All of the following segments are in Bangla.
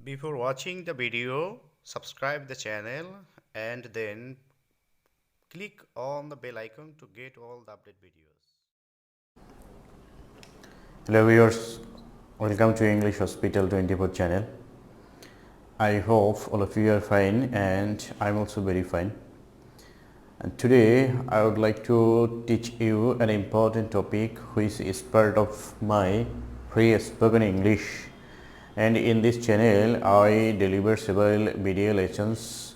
Before watching the video, subscribe the channel and then click on the bell icon to get all the update videos. Hello viewers, welcome to English Hospital 24 channel. I hope all of you are fine and I'm also very fine. And today I would like to teach you an important topic which is part of my free spoken English, and in this channel I deliver several video lessons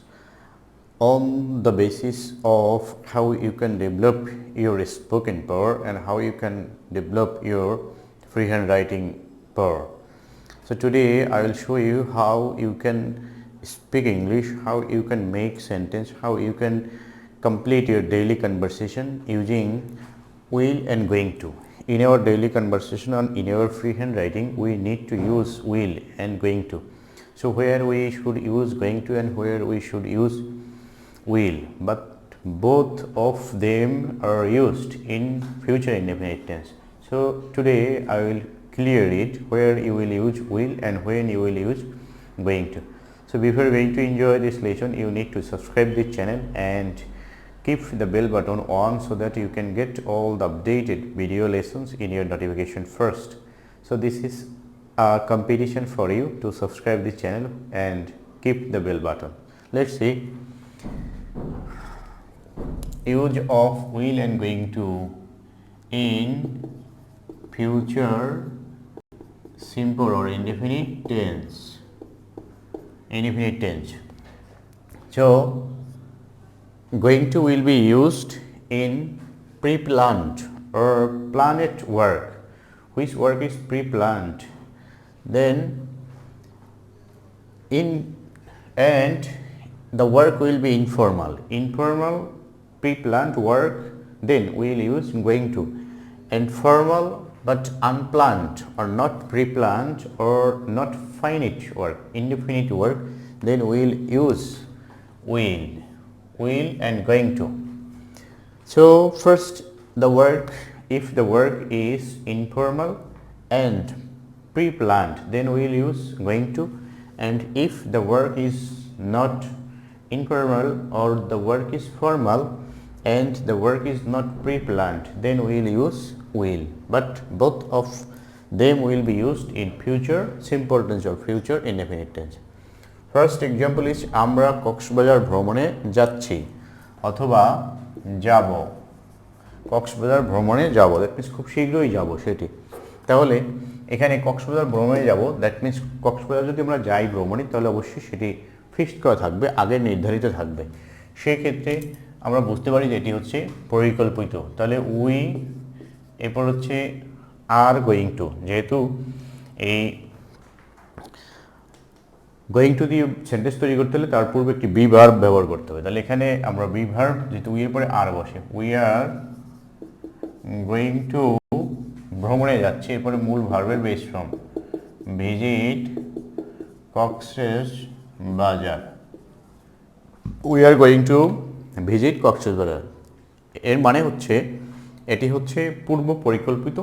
on the basis of how you can develop your spoken power and how you can develop your freehand writing power. So today I will show you how you can speak English, how you can make sentence, how you can complete your daily conversation using will and going to. In our daily conversation and in our freehand writing, we need to use will and going to. So where we should use going to and where we should use will, but both of them are used in future indefinite tense. So today I will clear it where you will use will and when you will use going to. So before going to enjoy this lesson, you need to subscribe this channel and keep the bell button on so that you can get all the updated video lessons in your notification first. So this is a competition for you to subscribe this channel and keep the bell button. Let's see. Use of will and going to in future simple or indefinite tense. Indefinite tense. So going to will be used in pre-planned or planned work. Which work is pre-planned? Then and the work will be informal. Informal pre-planned work, then we will use going to. And formal but unplanned or not pre-planned or not finite work, indefinite work, then we will use will and going to. So first the work, if the work is informal and pre-planned, then we will use going to, and if the work is not informal or the work is formal and the work is not pre-planned, then we will use will, but both of them will be used in future simple tense or future indefinite tense. First example is আমরা কক্সবাজার ভ্রমণে যাচ্ছি অথবা যাব। কক্সবাজার ভ্রমণে যাব, দ্যাট মিন্স খুব শীঘ্রই যাব সেটি। তাহলে এখানে কক্সবাজার ভ্রমণে যাব, দ্যাট মিন্স কক্সবাজার যদি আমরা যাই ভ্রমণে তাহলে অবশ্যই সেটি ফিক্সড করা থাকবে, আগে নির্ধারিত থাকবে। সেক্ষেত্রে আমরা বুঝতে পারি যে এটি হচ্ছে পরিকল্পিত। তাহলে উই, এরপর হচ্ছে আর গোয়িং টু, যেহেতু এই গোয়িং টু দিয়ে সেন্টেন্স তৈরি করতে হলে তার পূর্বে একটি বি ভার্ব ব্যবহার করতে হবে। তাহলে এখানে আমরা বি ভার্ব, যেহেতু উই এর পরে আর বসে, উই আর গোয়িং টু ভ্রমণে যাচ্ছে, এরপরে মূল ভার্বের বেস ফর্ম ভিজিট কক্সেস বাজার। We are going to visit Cox's বাজার, এর মানে হচ্ছে এটি হচ্ছে পূর্ব পরিকল্পিত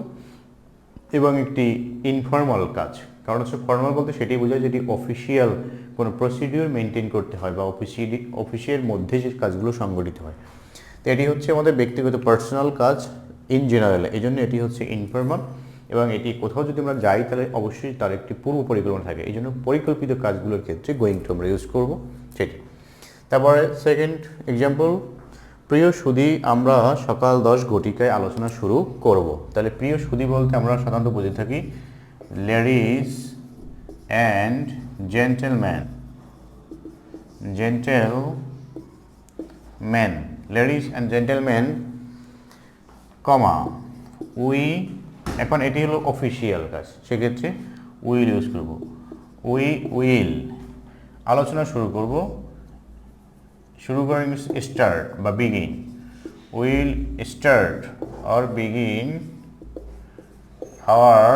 এবং একটি ইনফর্মাল কাজ। কারণ হচ্ছে ফর্মাল বলতে সেটি বোঝায় যেটি অফিসিয়াল কোনো প্রসিডিওর মেনটেন করতে হয় বা অফিসের মধ্যে যে কাজগুলো সংগঠিত হয়। তো এটি হচ্ছে আমাদের ব্যক্তিগত পার্সোনাল কাজ ইন জেনারেল, এই জন্য এটি হচ্ছে ইনফর্মাল এবং এটি কোথাও যদি আমরা যাই তাহলে অবশ্যই তার একটি পূর্ব পরিকল্পনা থাকে, এই জন্য পরিকল্পিত কাজগুলোর ক্ষেত্রে গোয়িং টু আমরা ইউজ করবো সেটি। তারপরে সেকেন্ড এক্সাম্পল, প্রিয় সুধী আমরা সকাল 10 ঘটিকায় আলোচনা শুরু করব। তাহলে প্রিয় সুধী বলতে আমরা সাধারণত বুঝে থাকি ladies and gentleman, ladies and gentleman comma we, এখন এটি হলো অফিসিয়াল কাজ, সেক্ষেত্রে উইল ইউজ করব। উই উইল আলোচনা শুরু করব, শুরু করেন স্টার্ট বা begin, will start or begin hour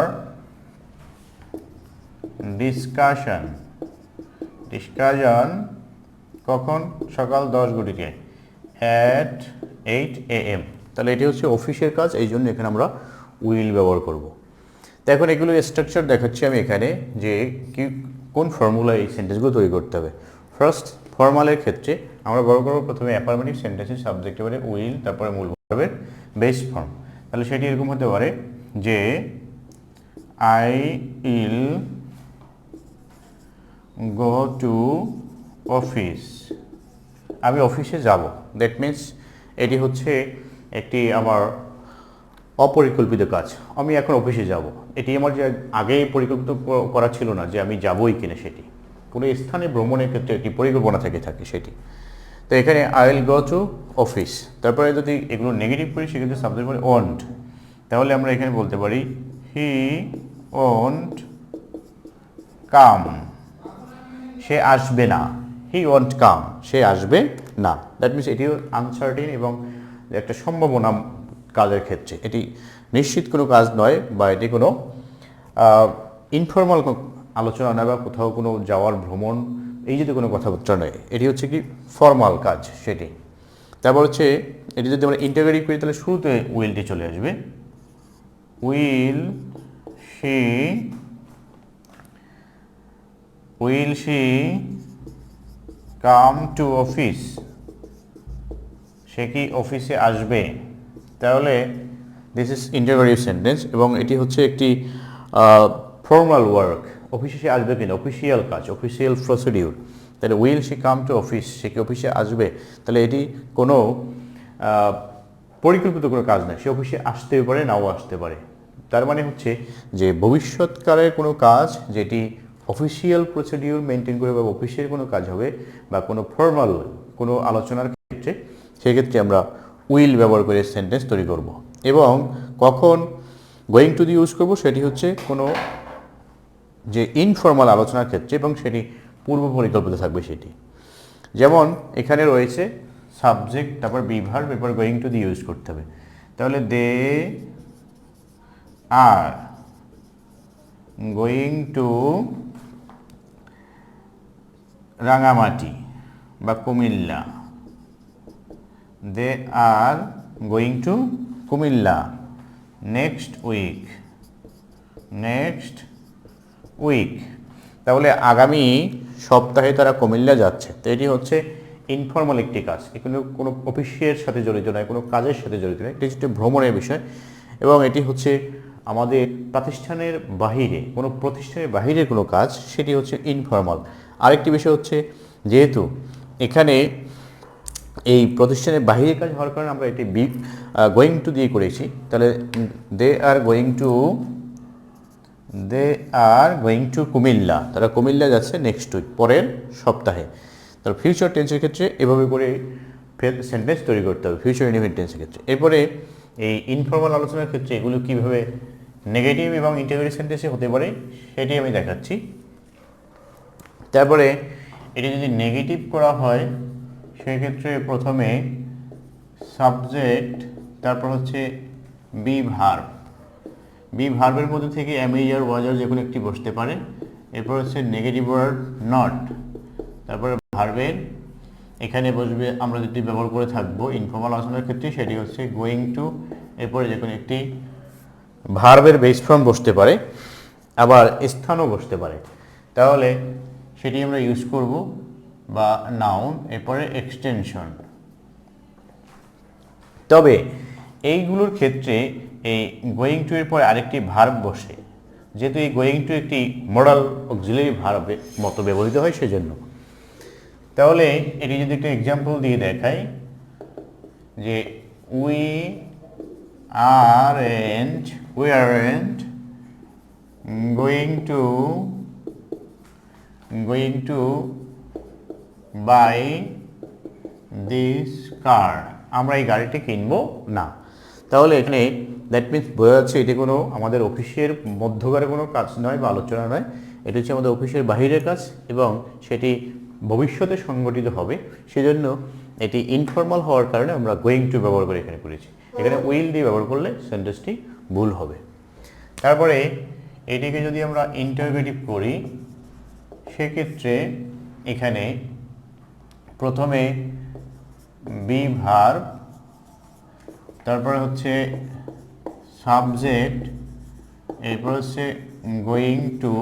discussion কখন? সকাল 10 ঘটিকায় অ্যাট 8 AM। তাহলে এটি হচ্ছে অফিসের কাজ, এই জন্য এখানে আমরা উইল ব্যবহার করব। তো এখন এগুলো স্ট্রাকচার দেখাচ্ছি আমি এখানে, যে কোন ফর্মুলায় এই সেন্টেন্সগুলো তৈরি করতে হবে। ফার্স্ট ফর্মালের ক্ষেত্রে আমরা ব্যবহার করব প্রথমে অ্যাফার্মেটিভ সেন্টেন্সের সাবজেক্ট এবারে উইল, তারপরে মূল ভার্বের বেস ফর্ম। তাহলে সেটি এরকম হতে পারে যে I will go to office, আমি অফিসে যাব। দ্যাট মিন্স এটি হচ্ছে একটি আমার অপরিকল্পিত কাজ, আমি এখন অফিসে যাব। এটি আমার যে আগেই পরিকল্পিত করা ছিল না যে আমি যাবই কিনা, সেটি কোনো স্থানে ভ্রমণের ক্ষেত্রে একটি পরিকল্পনা থেকে থাকে সেটি। তো এখানে I will go to office, তারপরে যদি এগুলো নেগেটিভ করি সেক্ষেত্রে সাবজেক্ট পরে ওন্ট, তাহলে আমরা এখানে বলতে পারি হি ওন্ট কাম, সে আসবে না। হি ওন্ট কাম, সে আসবে না। দ্যাট মিনস এটিও আনসার্টেন এবং একটা সম্ভাবনা কাজের ক্ষেত্রে, এটি নিশ্চিত কোনো কাজ নয় বা এটি কোনো ইনফর্মাল আলোচনা নয় বা কোথাও কোনো যাওয়ার ভ্রমণ এই যদি কোনো কথাবার্তা নয়, এটি হচ্ছে কি ফর্মাল কাজ সেটি। তারপর হচ্ছে এটি যদি আমরা ইন্টারগ্রেটিভ করি তাহলে শুরুতে উইলটি চলে আসবে। Will she come to office, সে কি অফিসে আসবে। তাহলে দিস ইজ ইন্টারগ্রেটিভ সেন্টেন্স এবং এটি হচ্ছে একটি ফর্মাল ওয়ার্ক। অফিসে সে আসবে কিনা, অফিসিয়াল কাজ, অফিসিয়াল প্রসিডিউর। তাহলে will she come to office, সে কি অফিসে আসবে। তাহলে এটি কোনো পরিকল্পিত কোনো কাজ নয়, সে অফিসে আসতেও পারে নাও আসতে পারে। তার মানে হচ্ছে যে ভবিষ্যৎকালের কোনো কাজ যেটি অফিসিয়াল প্রসিডিউর মেনটেন করে বা অফিসের কোনো কাজ হবে বা কোনো ফর্মাল কোনো আলোচনার ক্ষেত্রে, সেক্ষেত্রে আমরা উইল ব্যবহার করে সেন্টেন্স তৈরি করব। এবং কখন গোয়িং টু দি ইউজ করব সেটি হচ্ছে কোনো যে ইনফর্মাল আলোচনার ক্ষেত্রে এবং সেটি পূর্ব পরিকল্পিত থাকবে সেটি। যেমন এখানে রয়েছে সাবজেক্ট, তারপর বি ভার্ব, এরপর গোয়িং টু দি ইউজ করতে হবে। তাহলে they are going to Rangamati বা Comilla, they are going to Comilla next week. তাহলে আগামী সপ্তাহে তারা কুমিল্লা যাচ্ছে। তো এটি হচ্ছে ইনফর্মাল একটি কাজ, এখানে কোনো অফিসের সাথে জড়িত নয়, কোনো কাজের সাথে জড়িত নয়, এটি হচ্ছে ভ্রমণের বিষয় এবং এটি হচ্ছে আমাদের প্রাতিষ্ঠানের বাহিরে, কোনো প্রতিষ্ঠানের বাহিরে কোনো কাজ, সেটি হচ্ছে ইনফর্মাল। আরেকটি বিষয় হচ্ছে যেহেতু এখানে এই প্রতিষ্ঠানের বাহিরে কাজ হওয়ার কারণে আমরা এটি গোয়িং টু দিয়ে করেছি। তাহলে they are going to Comilla, তারা কুমিল্লা যাচ্ছে নেক্সট উইক, পরের সপ্তাহে। তাহলে ফিউচার টেন্সের ক্ষেত্রে এভাবে করে সেন্টেন্স তৈরি করতে হবে ফিউচার ইনডিফিনিট টেন্সের ক্ষেত্রে। এরপরে এই ইনফর্মাল আলোচনার ক্ষেত্রে এগুলো কীভাবে নেগেটিভ এবং ইন্টারগ্রেটিভ সেন্টেন্সে হতে পারে সেটি আমি দেখাচ্ছি। তারপরে এটি যদি নেগেটিভ করা হয় সেক্ষেত্রে প্রথমে সাবজেক্ট, তারপর হচ্ছে বি ভার্বের মধ্যে থেকে এম আর ওয়াজ আর যে কোনো একটি বসতে পারে। এরপর হচ্ছে নেগেটিভ ওয়ার্ড নট, তারপরে ভার্বের এখানে বসবে আমরা যেটি ব্যবহার করে থাকবো ইনফর্মাল আলোচনার ক্ষেত্রে সেটি হচ্ছে গোয়িং টু, এরপরে যে কোনো একটি ভার্বের বেস ফর্ম বসতে পারে, আবার স্থানও বসতে পারে। তাহলে সেটি আমরা ইউজ করব বা নাউন, এরপরে এক্সটেনশন। তবে এইগুলোর ক্ষেত্রে এই গোয়িং টু এর পরে আরেকটি ভার্ব বসে, যেহেতু এই গোয়িং টু একটি মডাল অক্সিলারি ভার্বের মতো ব্যবহৃত হয় সেজন্য। তাহলে এটি যদি একটা এক্সাম্পল দিয়ে দেখাই যে we aren't going to buy this car, আমরা এই গাড়িটি কিনবো না। তাহলে এখানে দ্যাট মিনস বোঝা যাচ্ছে এটি কোনো আমাদের অফিসের মধ্যকার কোনো কাজ নয় বা আলোচনা নয়, এটি হচ্ছে আমাদের অফিসের বাহিরের কাজ এবং সেটি ভবিষ্যতে সংগঠিত হবে। সেজন্য এটি ইনফর্মাল হওয়ার কারণে আমরা গোয়িং টু ব্যবহার করে এখানে করেছি। এখানে উইল দিয়ে ব্যবহার করলে সেন্টেন্সটি ভুল হবে। তারপরে এটিকে যদি আমরা ইন্টারগ্রেটিভ করি সেক্ষেত্রে এখানে প্রথমে বি ভার্ব, তারপরে হচ্ছে সাবজেক্ট, এরপর হচ্ছে গোয়িং টু,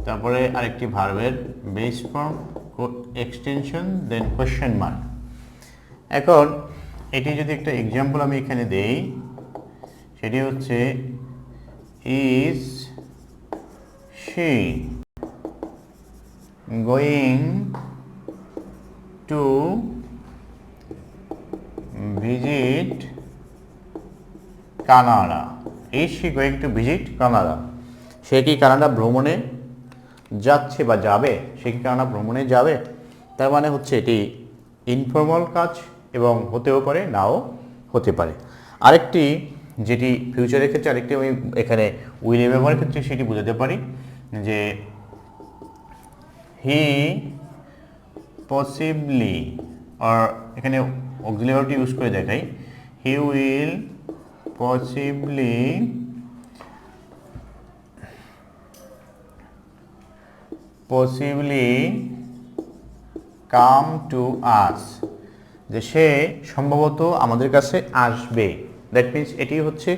তারপরে আরেকটি ভার্বের বেস ফর্ম, এক্সটেনশন, দেন কোয়েশ্চেন মার্ক। এখন এটি যদি একটা এক্সাম্পল আমি এখানে দেই, সেটি হচ্ছে is she going to visit Canada. Is she going to visit Canada? সে কি কানাডা ভ্রমণে যাচ্ছে বা যাবে? সে কি কানাডা ভ্রমণে যাবে? তার মানে হচ্ছে এটি ইনফর্মাল কাজ এবং হতেও পারে, নাও হতে পারে। আরেকটি যেটি ফিউচারের ক্ষেত্রে, আরেকটি আমি এখানে উইল ব্যবহারের ক্ষেত্রে সেটি বোঝাতে পারি যে হি পসিবলি, আর এখানে অক্সিলারিটি ইউজ করে দেখাই, he will possibly come to us, যে সে সম্ভবত আমাদের কাছে আসবে। দ্যাট মিনস এটি হচ্ছে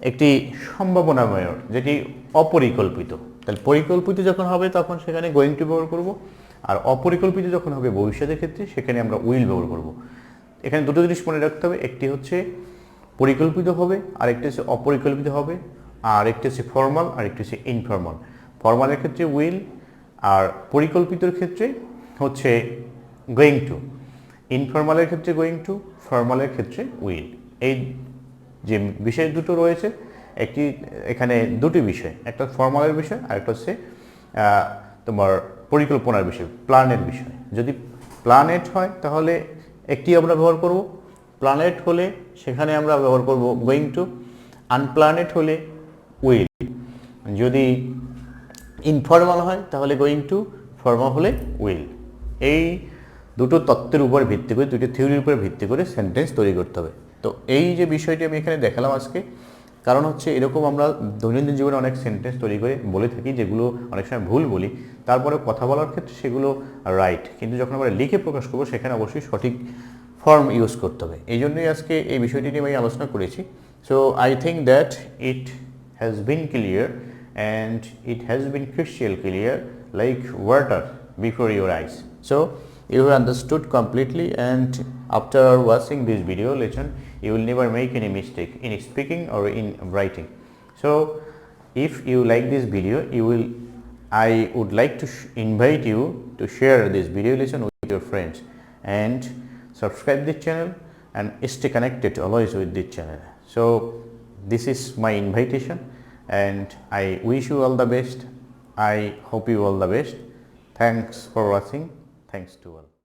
একটি সম্ভাবনাময়, যেটি অপরিকল্পিত। তাহলে পরিকল্পিত যখন হবে তখন সেখানে গোয়িং টু ব্যবহার করব, আর অপরিকল্পিত যখন হবে ভবিষ্যতের ক্ষেত্রে সেখানে আমরা উইল ব্যবহার করব। এখানে দুটো জিনিস মনে রাখতে হবে, একটি হচ্ছে পরিকল্পিত হবে, আরেকটি হচ্ছে অপরিকল্পিত হবে, আর একটি হচ্ছে ফর্মাল, আর একটি হচ্ছে ইনফর্মাল। ফর্মালের ক্ষেত্রে উইল, আর পরিকল্পিতর ক্ষেত্রে হচ্ছে গোয়িং টু। ইনফর্মালের ক্ষেত্রে গোয়িং টু, ফর্মালের ক্ষেত্রে উইল। এই যে বিষয় দুটো রয়েছে, একটি এখানে দুটি বিষয়, একটা ফর্মালের বিষয় আর একটা হচ্ছে তোমার পরিকল্পনার বিষয়, প্ল্যানের বিষয়। যদি প্ল্যানেট হয় তাহলে একটি আমরা ব্যবহার করব, প্ল্যানেট হলে সেখানে আমরা ব্যবহার করব গোয়িং টু, আনপ্ল্যানেট হলে উইল। যদি ইনফর্মাল হয় তাহলে গোয়িং টু, ফর্মাল হলে উইল। এই দুটো তত্ত্বের উপর ভিত্তি করে, দুটো থিওরির উপর ভিত্তি করে সেন্টেন্স তৈরি করতে হবে। তো এই যে বিষয়টি আমি এখানে দেখালাম আজকে, কারণ হচ্ছে এরকম আমরা দৈনন্দিন জীবনে অনেক সেন্টেন্স তৈরি করে বলে থাকি, যেগুলো অনেক সময় ভুল বলি, তারপরে কথা বলার ক্ষেত্রে সেগুলো রাইট, কিন্তু যখন আমরা লিখে প্রকাশ করবো সেখানে অবশ্যই সঠিক ফর্ম ইউজ করতে হবে। এই জন্যই আজকে এই বিষয়টি নিয়ে আমি আলোচনা করেছি। So I think that it has been clear, and it has been crystal clear like water before your eyes. So you have understood completely, and after watching this video lesson you will never make any mistake in speaking or in writing. So if you like this video, I would like to invite you to share this video lesson with your friends, and subscribe this channel and stay connected always with this channel. So this is my invitation, and I wish you all the best. I hope you all the best. Thanks for watching. Thanks to all.